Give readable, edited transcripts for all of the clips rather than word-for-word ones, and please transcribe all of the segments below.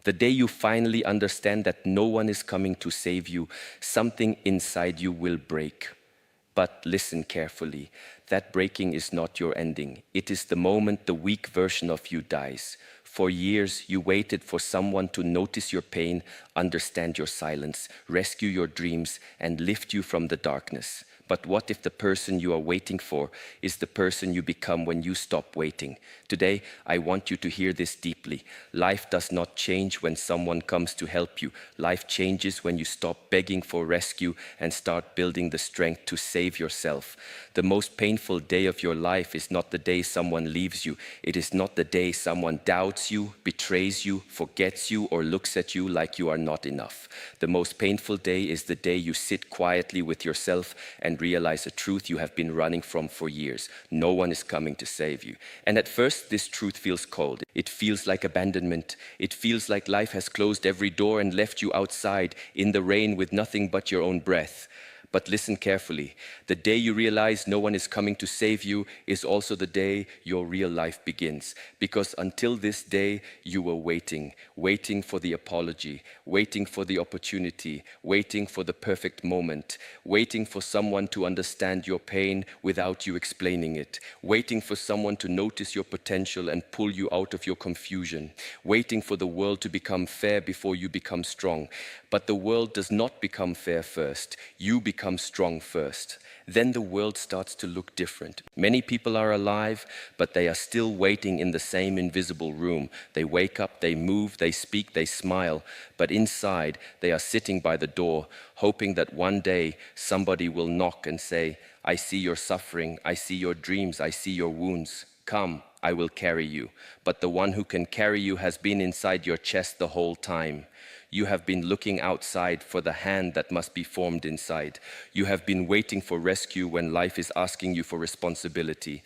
The day you finally understand that no one is coming to save you, something inside you will break. But listen carefully. That breaking is not your ending. It is the moment the weak version of you dies. For years, you waited for someone to notice your pain, understand your silence, rescue your dreams, and lift you from the darkness. But what if the person you are waiting for is the person you become when you stop waiting? Today, I want you to hear this deeply. Life does not change when someone comes to help you. Life changes when you stop begging for rescue and start building the strength to save yourself. The most painful day of your life is not the day someone leaves you. It is not the day someone doubts you, betrays you, forgets you, or looks at you like you are not enough. The most painful day is the day you sit quietly with yourself and realize a truth you have been running from for years. No one is coming to save you. And at first, this truth feels cold. It feels like abandonment. It feels like life has closed every door and left you outside in the rain with nothing but your own breath. But listen carefully. The day you realize no one is coming to save you is also the day your real life begins. Because until this day, you were waiting for the apology, waiting for the opportunity, waiting for the perfect moment, waiting for someone to understand your pain without you explaining it, waiting for someone to notice your potential and pull you out of your confusion, waiting for the world to become fair before you become strong. But the world does not become fair first. You become strong first. Then the world starts to look different. Many people are alive, but they are still waiting in the same invisible room. They wake up, they move, they speak, they smile, but inside they are sitting by the door, hoping that one day somebody will knock and say, "I see your suffering, I see your dreams, I see your wounds. Come, I will carry you." But the one who can carry you has been inside your chest the whole time. You have been looking outside for the hand that must be formed inside. You have been waiting for rescue when life is asking you for responsibility.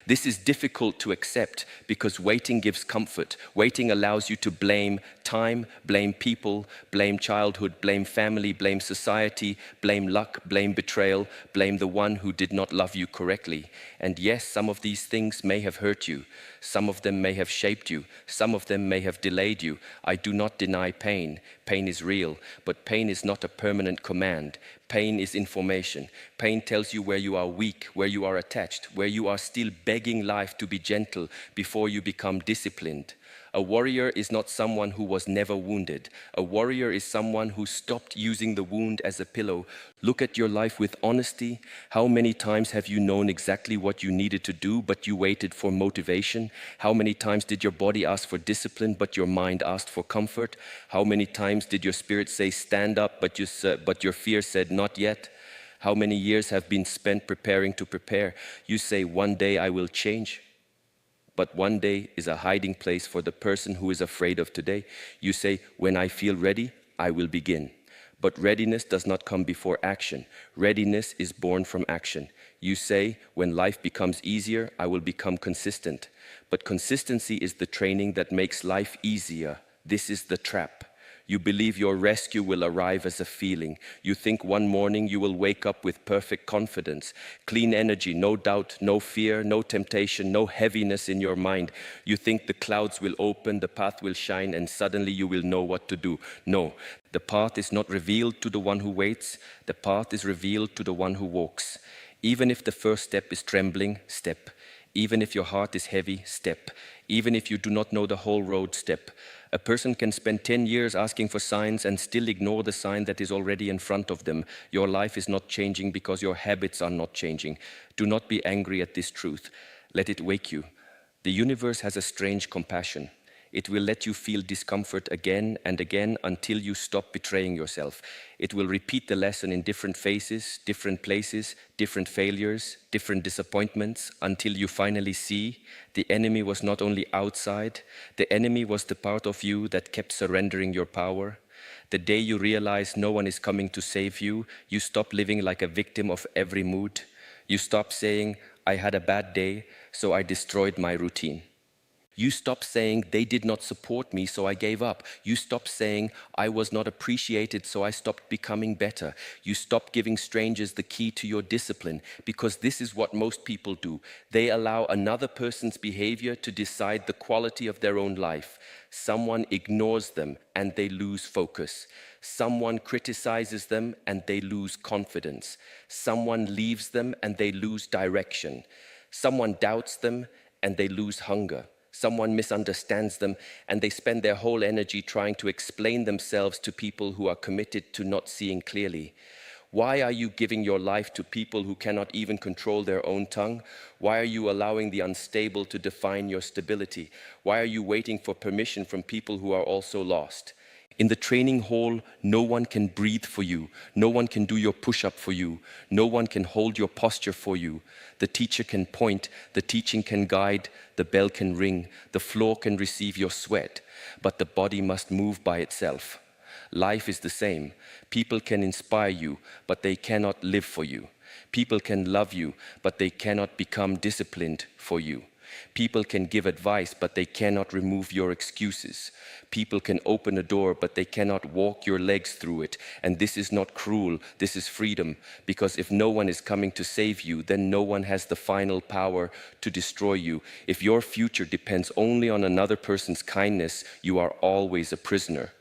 This is difficult to accept because waiting gives comfort. Waiting allows you to blame time, blame people, blame childhood, blame family, blame society, blame luck, blame betrayal, blame the one who did not love you correctly. And yes, some of these things may have hurt you. Some of them may have shaped you. Some of them may have delayed you. I do not deny pain. Pain is real, but pain is not a permanent command. Pain is information. Pain tells you where you are weak, where you are attached, where you are still begging life to be gentle before you become disciplined. A warrior is not someone who was never wounded. A warrior is someone who stopped using the wound as a pillow. Look at your life with honesty. How many times have you known exactly what you needed to do, but you waited for motivation? How many times did your body ask for discipline, but your mind asked for comfort? How many times did your spirit say, "Stand up," but your fear said, "Not yet"? How many years have been spent preparing to prepare? You say, "One day I will change." But one day is a hiding place for the person who is afraid of today. You say, "When I feel ready, I will begin." But readiness does not come before action. Readiness is born from action. You say, "When life becomes easier, I will become consistent." But consistency is the training that makes life easier. This is the trap. You believe your rescue will arrive as a feeling. You think one morning you will wake up with perfect confidence, clean energy, no doubt, no fear, no temptation, no heaviness in your mind. You think the clouds will open, the path will shine, and suddenly you will know what to do. No, the path is not revealed to the one who waits. The path is revealed to the one who walks. Even if the first step is trembling, step. Even if your heart is heavy, step. Even if you do not know the whole road, step. A person can spend 10 years asking for signs and still ignore the sign that is already in front of them. Your life is not changing because your habits are not changing. Do not be angry at this truth. Let it wake you. The universe has a strange compassion. It will let you feel discomfort again and again until you stop betraying yourself. It will repeat the lesson in different phases, different places, different failures, different disappointments, until you finally see the enemy was not only outside, the enemy was the part of you that kept surrendering your power. The day you realize no one is coming to save you, you stop living like a victim of every mood. You stop saying, "I had a bad day, so I destroyed my routine." You stop saying they did not support me, so I gave up. You stop saying I was not appreciated, so I stopped becoming better. You stop giving strangers the key to your discipline, because this is what most people do. They allow another person's behavior to decide the quality of their own life. Someone ignores them and they lose focus. Someone criticizes them and they lose confidence. Someone leaves them and they lose direction. Someone doubts them and they lose hunger. Someone misunderstands them and they spend their whole energy trying to explain themselves to people who are committed to not seeing clearly. Why are you giving your life to people who cannot even control their own tongue? Why are you allowing the unstable to define your stability? Why are you waiting for permission from people who are also lost? In the training hall, no one can breathe for you. No one can do your push-up for you. No one can hold your posture for you. The teacher can point, the teaching can guide, the bell can ring, the floor can receive your sweat, but the body must move by itself. Life is the same. People can inspire you, but they cannot live for you. People can love you, but they cannot become disciplined for you. People can give advice, but they cannot remove your excuses. People can open a door, but they cannot walk your legs through it. And this is not cruel, this is freedom. Because if no one is coming to save you, then no one has the final power to destroy you. If your future depends only on another person's kindness, you are always a prisoner.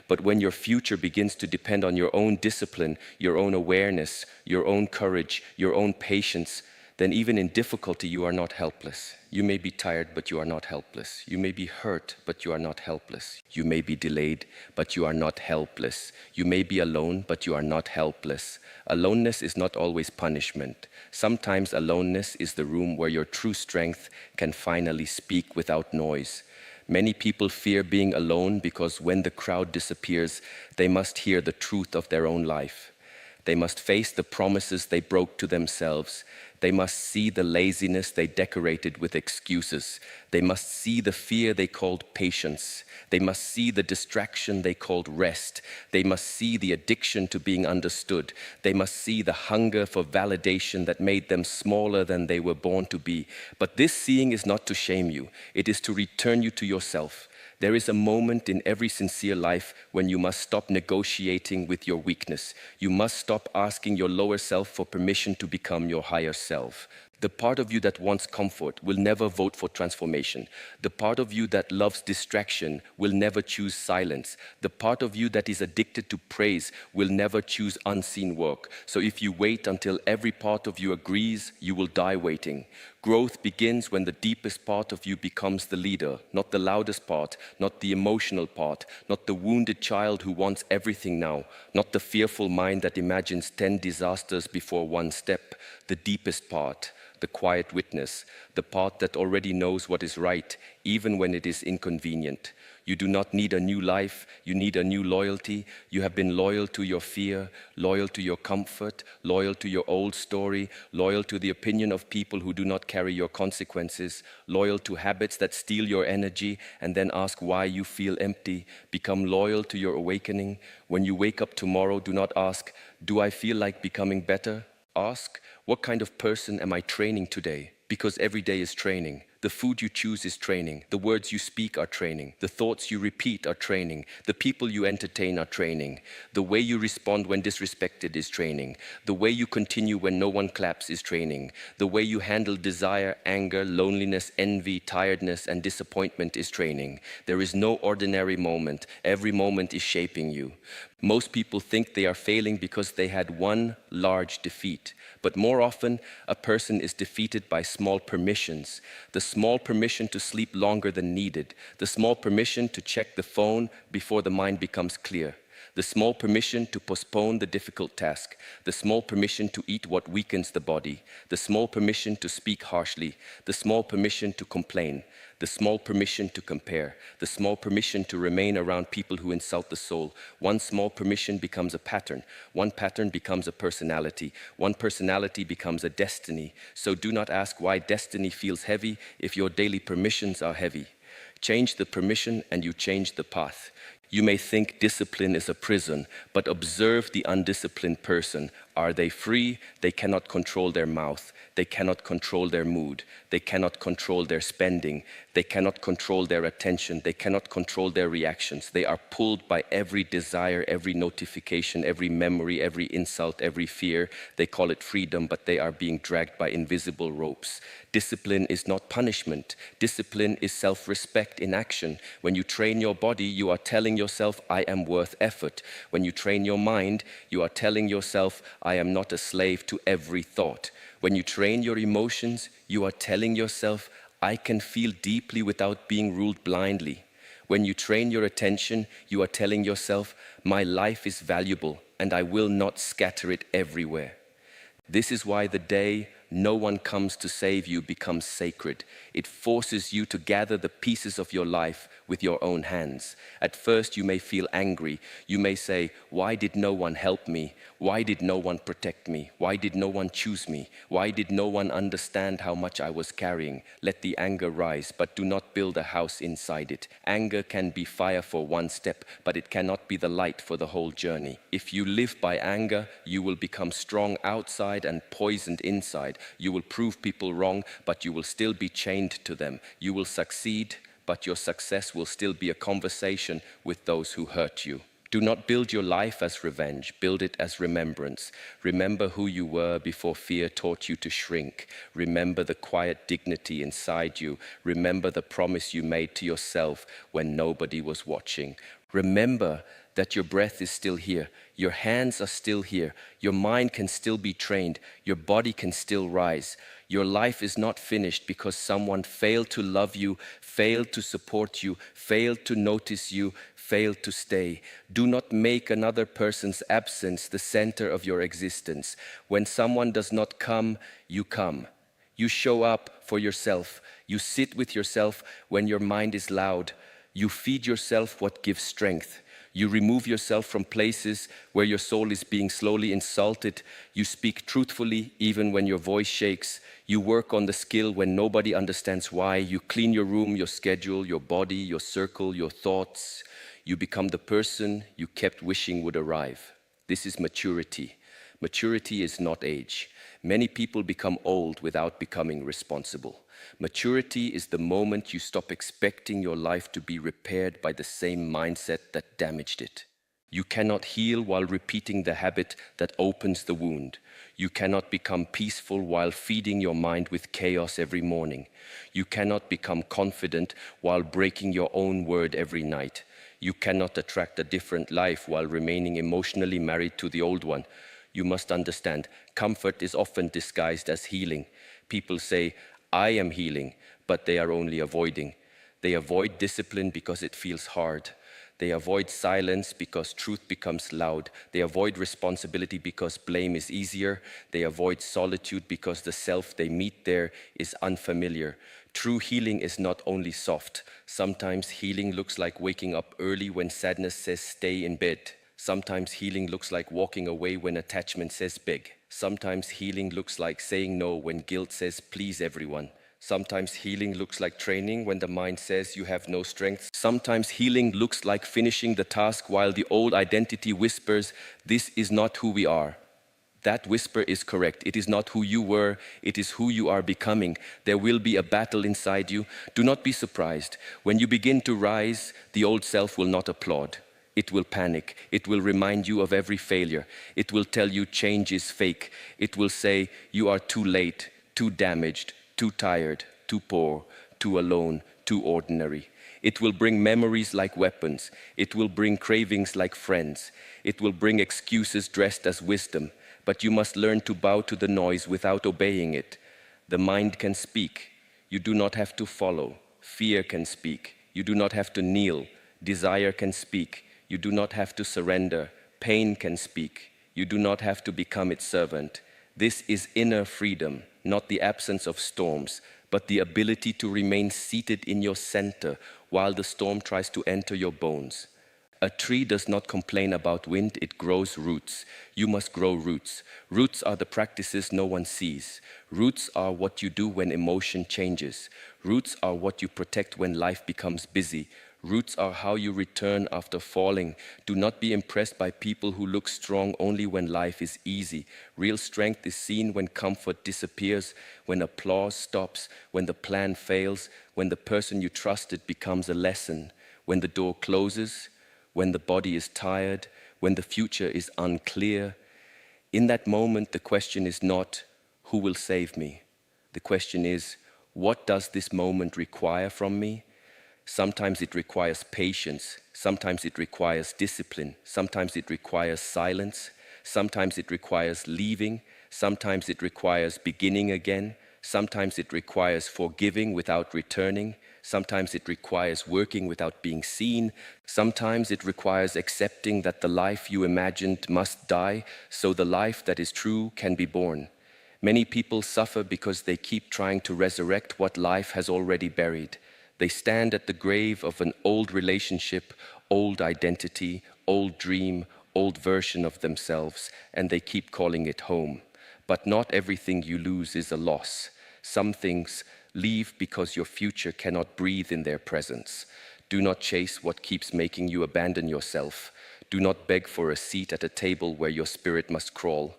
But when your future begins to depend on your own discipline, your own awareness, your own courage, your own patience, then even in difficulty you are not helpless. You may be tired, but you are not helpless. You may be hurt, but you are not helpless. You may be delayed, but you are not helpless. You may be alone, but you are not helpless. Aloneness is not always punishment. Sometimes aloneness is the room where your true strength can finally speak without noise. Many people fear being alone because when the crowd disappears, they must hear the truth of their own life. They must face the promises they broke to themselves. They must see the laziness they decorated with excuses. They must see the fear they called patience. They must see the distraction they called rest. They must see the addiction to being understood. They must see the hunger for validation that made them smaller than they were born to be. But this seeing is not to shame you. It is to return you to yourself. There is a moment in every sincere life when you must stop negotiating with your weakness. You must stop asking your lower self for permission to become your higher self. The part of you that wants comfort will never vote for transformation. The part of you that loves distraction will never choose silence. The part of you that is addicted to praise will never choose unseen work. So if you wait until every part of you agrees, you will die waiting. Growth begins when the deepest part of you becomes the leader, not the loudest part, not the emotional part, not the wounded child who wants everything now, not the fearful mind that imagines 10 disasters before one step, the deepest part. The quiet witness, the part that already knows what is right, even when it is inconvenient. You do not need a new life, you need a new loyalty. You have been loyal to your fear, loyal to your comfort, loyal to your old story, loyal to the opinion of people who do not carry your consequences, loyal to habits that steal your energy and then ask why you feel empty. Become loyal to your awakening. When you wake up tomorrow, do not ask, do I feel like becoming better? Ask, what kind of person am I training today? Because every day is training. The food you choose is training. The words you speak are training. The thoughts you repeat are training. The people you entertain are training. The way you respond when disrespected is training. The way you continue when no one claps is training. The way you handle desire, anger, loneliness, envy, tiredness, and disappointment is training. There is no ordinary moment. Every moment is shaping you. Most people think they are failing because they had one large defeat. But more often, a person is defeated by small permissions. The small permission to sleep longer than needed. The small permission to check the phone before the mind becomes clear. The small permission to postpone the difficult task. The small permission to eat what weakens the body. The small permission to speak harshly. The small permission to complain. The small permission to compare. The small permission to remain around people who insult the soul. One small permission becomes a pattern. One pattern becomes a personality. One personality becomes a destiny. So do not ask why destiny feels heavy if your daily permissions are heavy. Change the permission and you change the path. You may think discipline is a prison, but observe the undisciplined person. Are they free? They cannot control their mouth. They cannot control their mood. They cannot control their spending. They cannot control their attention. They cannot control their reactions. They are pulled by every desire, every notification, every memory, every insult, every fear. They call it freedom, but they are being dragged by invisible ropes. Discipline is not punishment. Discipline is self-respect in action. When you train your body, you are telling yourself, I am worth effort. When you train your mind, you are telling yourself, I am not a slave to every thought. When you train your emotions, you are telling yourself, I can feel deeply without being ruled blindly. When you train your attention, you are telling yourself, my life is valuable and I will not scatter it everywhere. This is why the day no one comes to save you becomes sacred. It forces you to gather the pieces of your life with your own hands. At first, you may feel angry. You may say, why did no one help me? Why did no one protect me? Why did no one choose me? Why did no one understand how much I was carrying? Let the anger rise, but do not build a house inside it. Anger can be fire for one step, but it cannot be the light for the whole journey. If you live by anger, you will become strong outside and poisoned inside. You will prove people wrong, but you will still be chained to them. You will succeed, but your success will still be a conversation with those who hurt you. Do not build your life as revenge. Build it as remembrance. Remember who you were before fear taught you to shrink. Remember the quiet dignity inside you. Remember the promise you made to yourself when nobody was watching. Remember that your breath is still here. Your hands are still here. Your mind can still be trained. Your body can still rise. Your life is not finished because someone failed to love you, failed to support you, failed to notice you, failed to stay. Do not make another person's absence the center of your existence. When someone does not come, you come. You show up for yourself. You sit with yourself when your mind is loud. You feed yourself what gives strength. You remove yourself from places where your soul is being slowly insulted. You speak truthfully even when your voice shakes. You work on the skill when nobody understands why. You clean your room, your schedule, your body, your circle, your thoughts. You become the person you kept wishing would arrive. This is maturity. Maturity is not age. Many people become old without becoming responsible. Maturity is the moment you stop expecting your life to be repaired by the same mindset that damaged it. You cannot heal while repeating the habit that opens the wound. You cannot become peaceful while feeding your mind with chaos every morning. You cannot become confident while breaking your own word every night. You cannot attract a different life while remaining emotionally married to the old one. You must understand, comfort is often disguised as healing. People say, I am healing, but they are only avoiding. They avoid discipline because it feels hard. They avoid silence because truth becomes loud. They avoid responsibility because blame is easier. They avoid solitude because the self they meet there is unfamiliar. True healing is not only soft. Sometimes healing looks like waking up early when sadness says stay in bed. Sometimes healing looks like walking away when attachment says beg. Sometimes healing looks like saying no when guilt says please everyone. Sometimes healing looks like training when the mind says you have no strength. Sometimes healing looks like finishing the task while the old identity whispers, this is not who we are. That whisper is correct. It is not who you were, it is who you are becoming. There will be a battle inside you. Do not be surprised. When you begin to rise, the old self will not applaud. It will panic. It will remind you of every failure. It will tell you change is fake. It will say you are too late, too damaged, too tired, too poor, too alone, too ordinary. It will bring memories like weapons. It will bring cravings like friends. It will bring excuses dressed as wisdom. But you must learn to bow to the noise without obeying it. The mind can speak. You do not have to follow. Fear can speak. You do not have to kneel. Desire can speak. You do not have to surrender. Pain can speak. You do not have to become its servant. This is inner freedom, not the absence of storms, but the ability to remain seated in your center while the storm tries to enter your bones. A tree does not complain about wind, it grows roots. You must grow roots. Roots are the practices no one sees. Roots are what you do when emotion changes. Roots are what you protect when life becomes busy. Roots are how you return after falling. Do not be impressed by people who look strong only when life is easy. Real strength is seen when comfort disappears, when applause stops, when the plan fails, when the person you trusted becomes a lesson, when the door closes, when the body is tired, when the future is unclear. In that moment, the question is not, who will save me? The question is, what does this moment require from me? Sometimes it requires patience, sometimes it requires discipline, sometimes it requires silence, sometimes it requires leaving, sometimes it requires beginning again, sometimes it requires forgiving without returning, sometimes it requires working without being seen, sometimes it requires accepting that the life you imagined must die so the life that is true can be born. Many people suffer because they keep trying to resurrect what life has already buried. They stand at the grave of an old relationship, old identity, old dream, old version of themselves, and they keep calling it home. But not everything you lose is a loss. Some things leave because your future cannot breathe in their presence. Do not chase what keeps making you abandon yourself. Do not beg for a seat at a table where your spirit must crawl.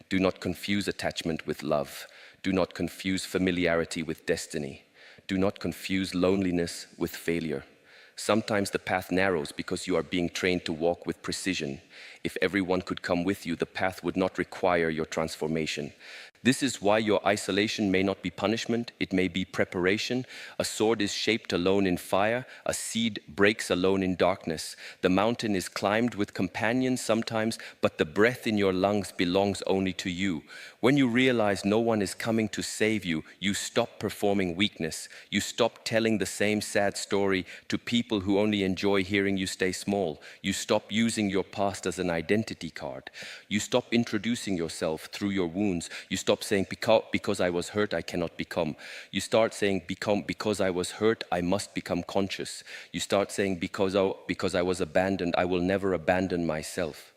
Do not confuse attachment with love. Do not confuse familiarity with destiny. Do not confuse loneliness with failure. Sometimes the path narrows because you are being trained to walk with precision. If everyone could come with you, the path would not require your transformation. This is why your isolation may not be punishment, it may be preparation. A sword is shaped alone in fire, a seed breaks alone in darkness. The mountain is climbed with companions sometimes, but the breath in your lungs belongs only to you. When you realize no one is coming to save you, you stop performing weakness. You stop telling the same sad story to people who only enjoy hearing you stay small. You stop using your past as an identity card. You stop introducing yourself through your wounds. You stop saying, because I was hurt, I cannot become. You start saying, because I was hurt, I must become conscious. You start saying, because I was abandoned, I will never abandon myself.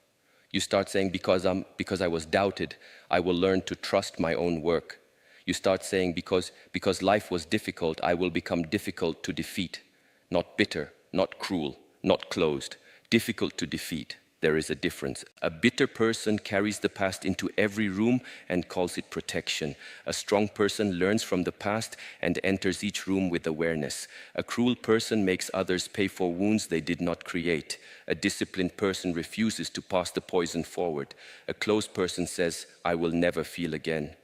You start saying, because I was doubted, I will learn to trust my own work. You start saying, because life was difficult, I will become difficult to defeat. Not bitter, not cruel, not closed. Difficult to defeat. There is a difference. A bitter person carries the past into every room and calls it protection. A strong person learns from the past and enters each room with awareness. A cruel person makes others pay for wounds they did not create. A disciplined person refuses to pass the poison forward. A closed person says, I will never feel again.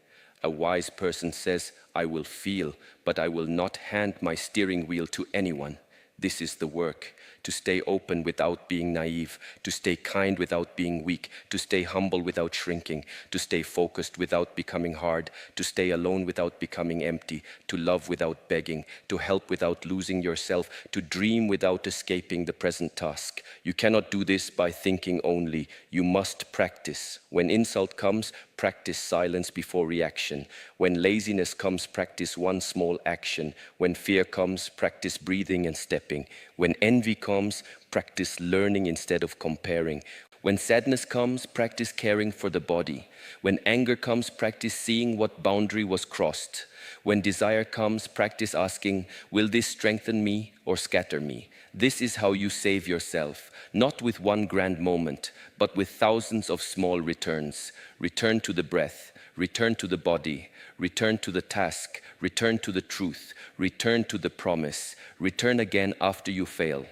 A wise person says, I will feel, but I will not hand my steering wheel to anyone. This is the work, to stay open without being naive, to stay kind without being weak, to stay humble without shrinking, to stay focused without becoming hard, to stay alone without becoming empty, to love without begging, to help without losing yourself, to dream without escaping the present task. You cannot do this by thinking only. You must practice. When insult comes, practice silence before reaction. When laziness comes, practice one small action. When fear comes, practice breathing and stepping. When envy comes, practice learning instead of comparing. When sadness comes, practice caring for the body. When anger comes, practice seeing what boundary was crossed. When desire comes, practice asking, will this strengthen me or scatter me? This is how you save yourself, not with one grand moment, but with thousands of small returns. Return to the breath, return to the body, return to the task, return to the truth, return to the promise, return again after you fail.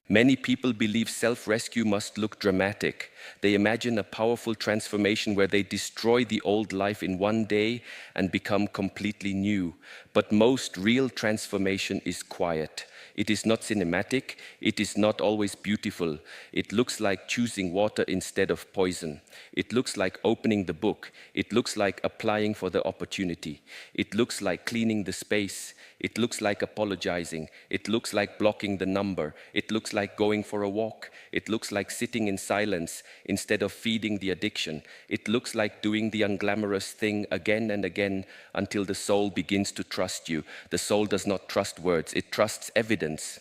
Many people believe self-rescue must look dramatic. They imagine a powerful transformation where they destroy the old life in one day and become completely new. But most real transformation is quiet. It is not cinematic. It is not always beautiful. It looks like choosing water instead of poison. It looks like opening the book. It looks like applying for the opportunity. It looks like cleaning the space. It looks like apologizing. It looks like blocking the number. It looks like going for a walk. It looks like sitting in silence instead of feeding the addiction. It looks like doing the unglamorous thing again and again until the soul begins to trust you. The soul does not trust words. It trusts evidence.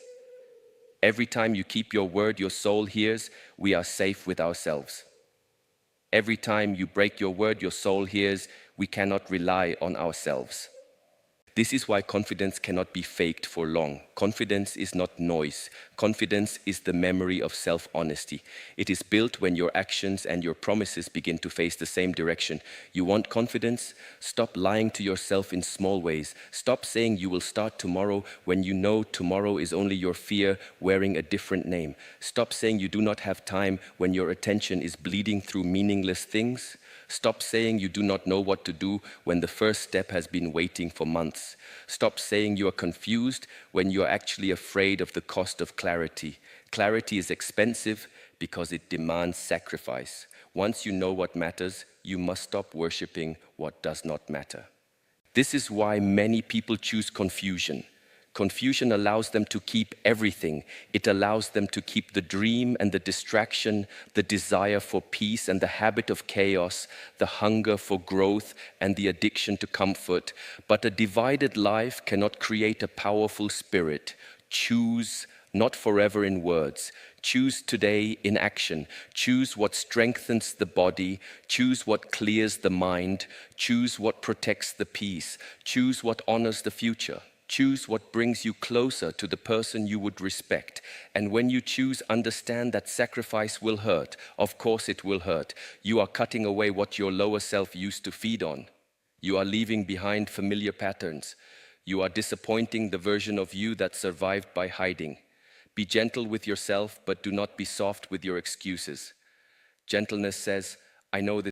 Every time you keep your word, your soul hears, we are safe with ourselves. Every time you break your word, your soul hears, we cannot rely on ourselves. This is why confidence cannot be faked for long. Confidence is not noise. Confidence is the memory of self-honesty. It is built when your actions and your promises begin to face the same direction. You want confidence? Stop lying to yourself in small ways. Stop saying you will start tomorrow when you know tomorrow is only your fear wearing a different name. Stop saying you do not have time when your attention is bleeding through meaningless things. Stop saying you do not know what to do when the first step has been waiting for months. Stop saying you are confused when you are actually afraid of the cost of clarity. Clarity is expensive because it demands sacrifice. Once you know what matters, you must stop worshipping what does not matter. This is why many people choose confusion. Confusion allows them to keep everything. It allows them to keep the dream and the distraction, the desire for peace and the habit of chaos, the hunger for growth and the addiction to comfort. But a divided life cannot create a powerful spirit. Choose, not forever in words. Choose today in action. Choose what strengthens the body. Choose what clears the mind. Choose what protects the peace. Choose what honors the future. Choose what brings you closer to the person you would respect. And when you choose, understand that sacrifice will hurt. Of course it will hurt. You are cutting away what your lower self used to feed on. You are leaving behind familiar patterns. You are disappointing the version of you that survived by hiding. Be gentle with yourself, but do not be soft with your excuses. Gentleness says, I know this.